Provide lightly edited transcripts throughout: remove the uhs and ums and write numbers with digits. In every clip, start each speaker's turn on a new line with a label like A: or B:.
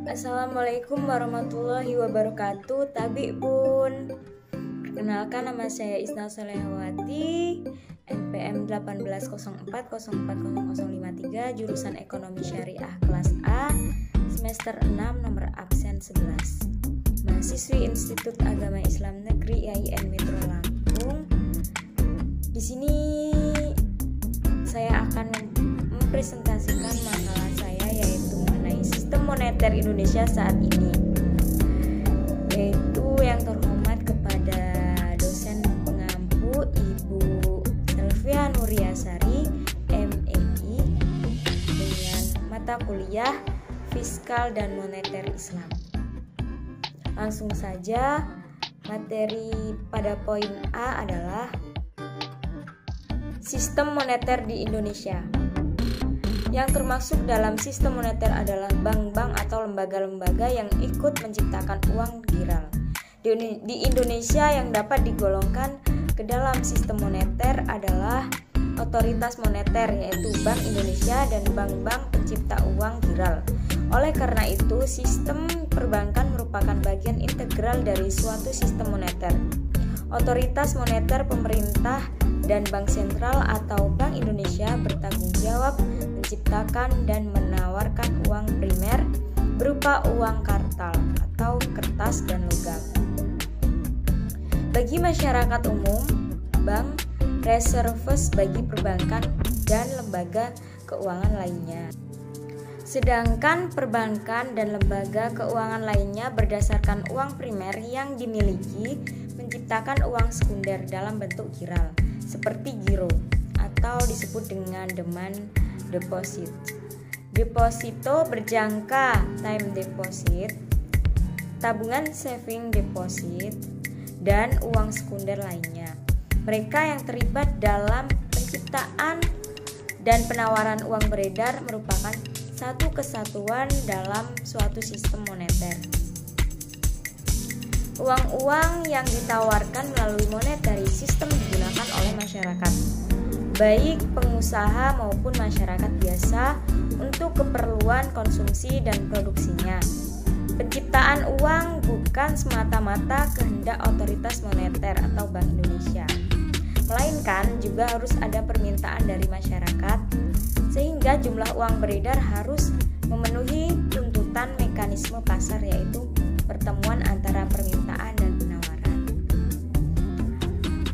A: Assalamualaikum warahmatullahi wabarakatuh. Tabi Bun. Perkenalkan, nama saya Isna Solehawati, NPM 1804040053, jurusan Ekonomi Syariah kelas A, semester 6, nomor absen 11. Mahasiswi Institut Agama Islam Negeri IAIN Metro Lampung. Di sini saya akan mempresentasikan makalah saya, yaitu mengenai sistem moneter Indonesia saat ini, yaitu yang terhormat kepada dosen pengampu Ibu Selvia Nuriasari, MEI, dengan mata kuliah Fiskal dan Moneter Islam. Langsung saja, materi pada poin A adalah sistem moneter di Indonesia. Yang termasuk dalam sistem moneter adalah bank-bank atau lembaga-lembaga yang ikut menciptakan uang giral. Di Indonesia yang dapat digolongkan ke dalam sistem moneter adalah otoritas moneter, yaitu Bank Indonesia dan bank-bank pencipta uang giral. Oleh karena itu, sistem perbankan merupakan bagian integral dari suatu sistem moneter. Otoritas moneter pemerintah dan Bank Sentral atau Bank Indonesia bertanggung jawab menciptakan dan menawarkan uang primer berupa uang kartal atau kertas dan logam. Bagi masyarakat umum, bank reserves bagi perbankan dan lembaga keuangan lainnya. Sedangkan perbankan dan lembaga keuangan lainnya berdasarkan uang primer yang dimiliki menciptakan uang sekunder dalam bentuk giral, seperti giro atau disebut dengan demand deposit. Deposito berjangka, time deposit, tabungan saving deposit, dan uang sekunder lainnya. Mereka yang terlibat dalam penciptaan dan penawaran uang beredar merupakan satu kesatuan dalam suatu sistem moneter. Uang-uang yang ditawarkan melalui monetary system digunakan oleh masyarakat, baik pengusaha maupun masyarakat biasa, untuk keperluan konsumsi dan produksinya. Penciptaan uang bukan semata-mata kehendak otoritas moneter atau Bank Indonesia, melainkan juga harus ada permintaan dari masyarakat, sehingga jumlah uang beredar harus memenuhi tuntutan mekanisme pasar, yaitu pertemuan antara permintaan dan penawaran.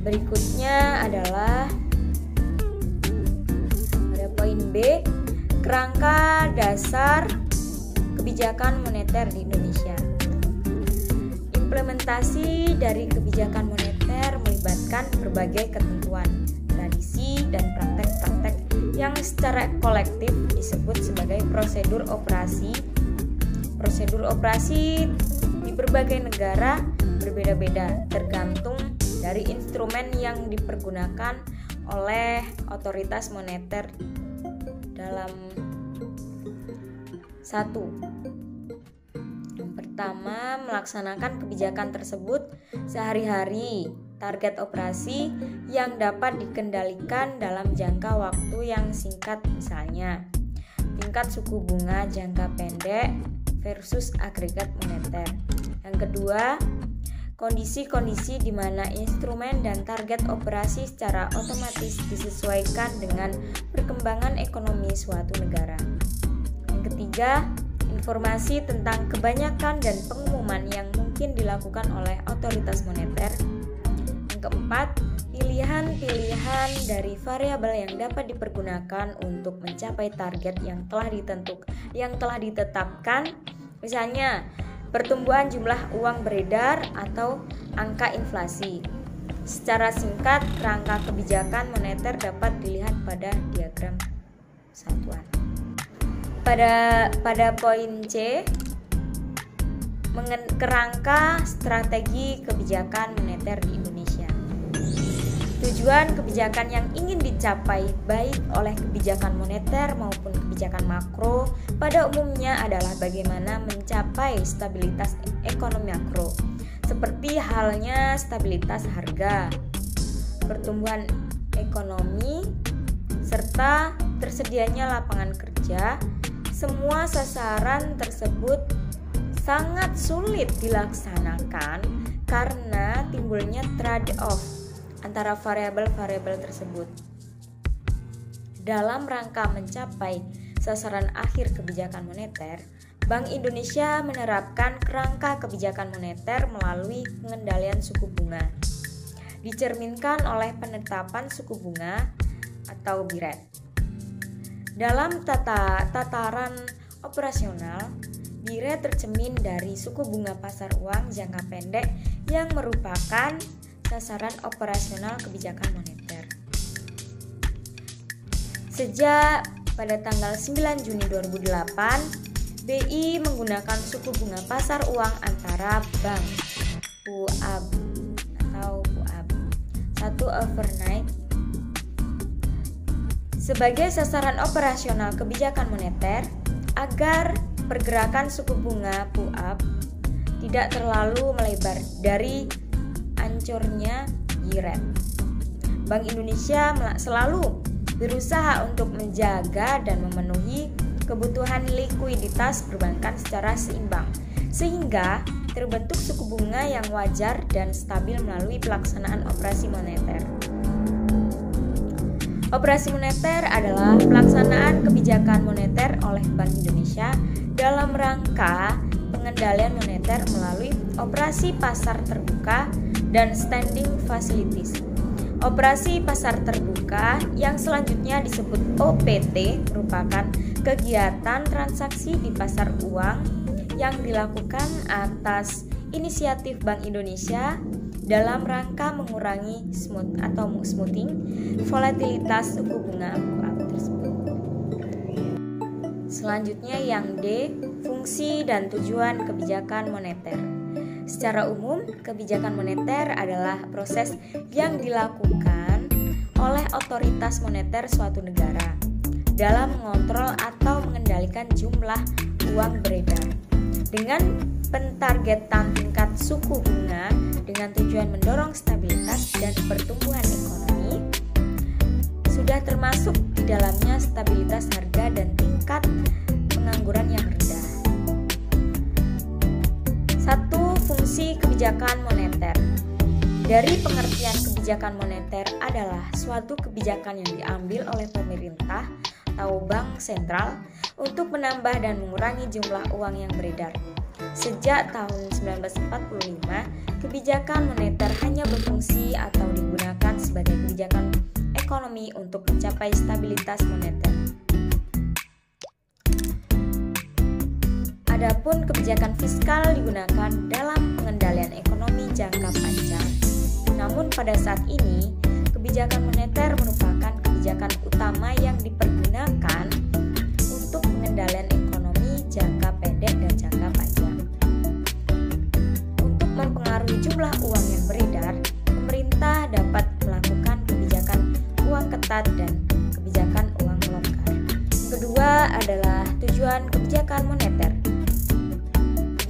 A: Berikutnya adalah pada poin B, kerangka dasar kebijakan moneter di Indonesia. Implementasi dari kebijakan moneter melibatkan berbagai ketentuan, tradisi, dan praktek-praktek yang secara kolektif disebut sebagai prosedur operasi. Prosedur operasi di berbagai negara berbeda-beda tergantung dari instrumen yang dipergunakan oleh otoritas moneter. Dalam yang pertama, melaksanakan kebijakan tersebut sehari-hari. Target operasi yang dapat dikendalikan dalam jangka waktu yang singkat, misalnya tingkat suku bunga jangka pendek versus agregat moneter. Yang kedua, kondisi-kondisi di mana instrumen dan target operasi secara otomatis disesuaikan dengan perkembangan ekonomi suatu negara. Yang ketiga, informasi tentang kebanyakan dan pengumuman yang mungkin dilakukan oleh otoritas moneter. Yang keempat, pilihan-pilihan dari variabel yang dapat dipergunakan untuk mencapai target yang telah ditetapkan, misalnya pertumbuhan jumlah uang beredar atau angka inflasi. Secara singkat, kerangka kebijakan moneter dapat dilihat pada diagram satuan. Pada poin C, kerangka strategi kebijakan moneter di Indonesia. Tujuan kebijakan yang ingin dicapai baik oleh kebijakan moneter maupun kebijakan makro pada umumnya adalah bagaimana mencapai stabilitas ekonomi makro, seperti halnya stabilitas harga, pertumbuhan ekonomi, serta tersedianya lapangan kerja. Semua sasaran tersebut sangat sulit dilaksanakan karena timbulnya trade-off antara variabel-variabel tersebut. Dalam rangka mencapai sasaran akhir kebijakan moneter, Bank Indonesia menerapkan kerangka kebijakan moneter melalui pengendalian suku bunga. Dicerminkan oleh penetapan suku bunga atau BI rate. Dalam tataran operasional, BI rate tercermin dari suku bunga pasar uang jangka pendek yang merupakan sasaran operasional kebijakan moneter. Sejak pada tanggal 9 Juni 2008, BI menggunakan suku bunga pasar uang antara bank PUAB atau PUAB 1 overnight sebagai sasaran operasional kebijakan moneter agar pergerakan suku bunga PUAB tidak terlalu melebar dari ancurnya BI rate. Bank Indonesia selalu berusaha untuk menjaga dan memenuhi kebutuhan likuiditas perbankan secara seimbang, sehingga terbentuk suku bunga yang wajar dan stabil melalui pelaksanaan operasi moneter. Operasi moneter adalah pelaksanaan kebijakan moneter oleh Bank Indonesia dalam rangka pengendalian moneter melalui operasi pasar terbuka dan standing facilities. Operasi pasar terbuka yang selanjutnya disebut OPT merupakan kegiatan transaksi di pasar uang yang dilakukan atas inisiatif Bank Indonesia dalam rangka mengurangi smoothing volatilitas suku bunga PUAB tersebut. Selanjutnya yang D, fungsi dan tujuan kebijakan moneter. Secara umum, kebijakan moneter adalah proses yang dilakukan oleh otoritas moneter suatu negara dalam mengontrol atau mengendalikan jumlah uang beredar dengan pentargetan tingkat suku bunga dengan tujuan mendorong stabilitas dan pertumbuhan ekonomi. Sudah termasuk di dalamnya stabilitas harga dan tingkat pengangguran yang rendah. 1. Fungsi kebijakan moneter. Dari pengertian kebijakan moneter adalah suatu kebijakan yang diambil oleh pemerintah atau bank sentral untuk menambah dan mengurangi jumlah uang yang beredar. Sejak tahun 1945, kebijakan moneter hanya berfungsi atau digunakan sebagai kebijakan ekonomi untuk mencapai stabilitas moneter. Adapun kebijakan fiskal digunakan dalam pengendalian ekonomi jangka panjang. Namun pada saat ini, kebijakan moneter merupakan kebijakan utama yang dipergunakan untuk pengendalian ekonomi jangka pendek dan jangka panjang. Untuk mempengaruhi jumlah uang yang beredar, pemerintah dapat melakukan kebijakan uang ketat dan kebijakan uang longgar. Kedua adalah tujuan kebijakan moneter.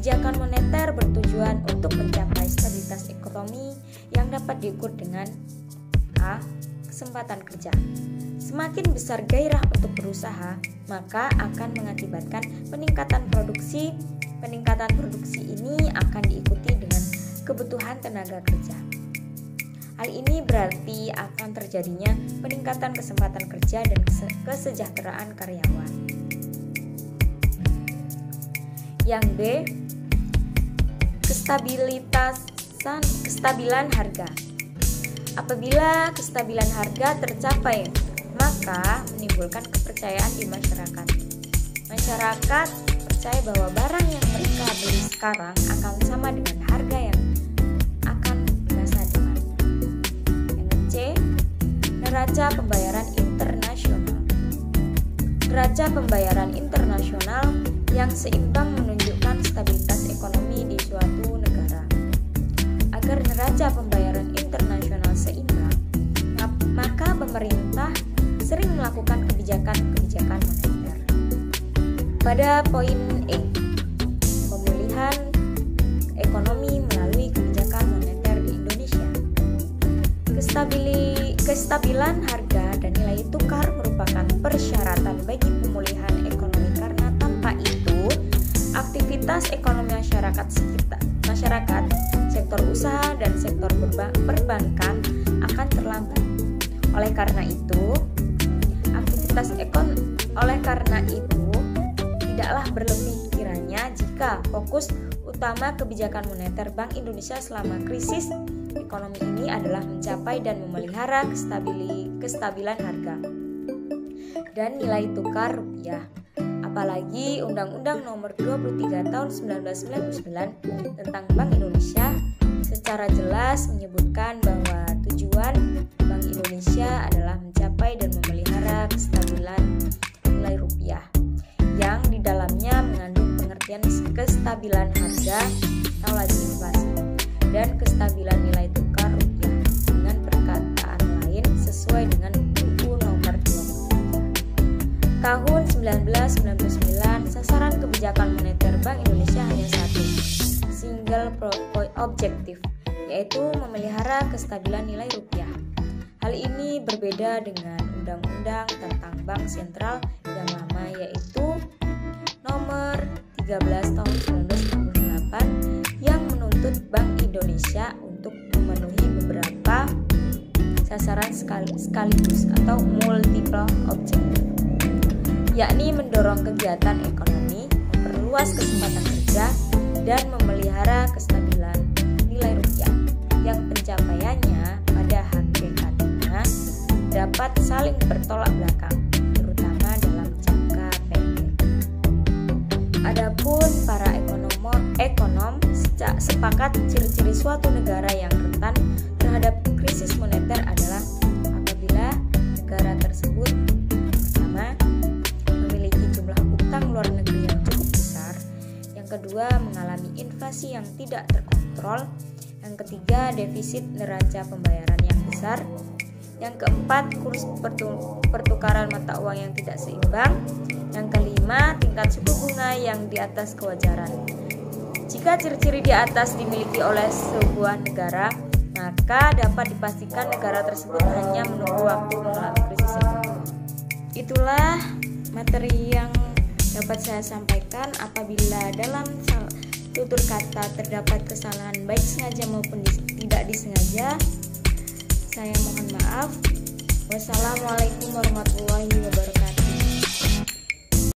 A: Kebijakan moneter bertujuan untuk mencapai stabilitas ekonomi yang dapat diukur dengan A. Kesempatan kerja. Semakin besar gairah untuk berusaha, maka akan mengakibatkan peningkatan produksi. Peningkatan produksi ini akan diikuti dengan kebutuhan tenaga kerja. Hal ini berarti akan terjadinya peningkatan kesempatan kerja dan kesejahteraan karyawan. Yang B, kestabilan harga. Apabila kestabilan harga tercapai, maka menimbulkan kepercayaan di masyarakat. Masyarakat percaya bahwa barang yang mereka beli sekarang akan sama dengan harga yang akan masa depan. Yang C, neraca pembayaran internasional. Neraca pembayaran internasional yang seimbang menunjukkan stabilitas ekonomi di suatu negara. Agar neraca pembayaran internasional seimbang, maka pemerintah sering melakukan kebijakan-kebijakan moneter. Pada poin E, pemulihan ekonomi melalui kebijakan moneter di Indonesia. Kestabilan harga dan nilai tukar merupakan persyaratan bagi pemulihan ekonomi karena tanpa itu aktivitas aktivitas ekonomi masyarakat, sektor usaha dan sektor perbankan akan terlambat. Oleh karena itu, tidaklah berlebih kiranya jika fokus utama kebijakan moneter Bank Indonesia selama krisis ekonomi ini adalah mencapai dan memelihara kestabilan harga dan nilai tukar rupiah. Apalagi Undang-Undang Nomor 23 Tahun 1999 tentang Bank Indonesia secara jelas menyebutkan bahwa tujuan Bank Indonesia adalah mencapai dan memelihara kestabilan nilai rupiah, yang di dalamnya mengandung pengertian kestabilan harga atau laju inflasi dan kestabilan nilai tukar rupiah. Dengan perkataan lain, sesuai dengan UU Nomor 23 Tahun 1999, sasaran kebijakan moneter Bank Indonesia hanya satu, single objektif, yaitu memelihara kestabilan nilai rupiah. Hal ini berbeda dengan Undang-Undang tentang Bank Sentral yang lama, yaitu Nomor 13 Tahun 1998 yang menuntut Bank Indonesia untuk memenuhi beberapa sasaran sekaligus atau multiple objective, yakni mendorong kegiatan ekonomi, memperluas kesempatan kerja, dan memelihara kestabilan nilai rupiah yang pencapaiannya pada hakikatnya dapat saling bertolak belakang, terutama dalam jangka pendek. Adapun para ekonom sepakat ciri-ciri suatu negara yang rentan terhadap krisis moneter adalah apabila negara tersebut pertama memiliki jumlah utang luar negeri yang cukup besar, yang kedua mengalami inflasi yang tidak terkontrol, yang ketiga defisit neraca pembayaran yang besar, yang keempat kurs pertukaran mata uang yang tidak seimbang, yang kelima tingkat suku bunga yang di atas kewajaran. Jika ciri-ciri di atas dimiliki oleh sebuah negara, maka dapat dipastikan negara tersebut hanya menunggu waktu mengalami krisis ekonomi. Itulah materi yang dapat saya sampaikan. Apabila dalam tutur kata terdapat kesalahan baik sengaja maupun tidak disengaja, saya mohon maaf. Wassalamualaikum warahmatullahi wabarakatuh.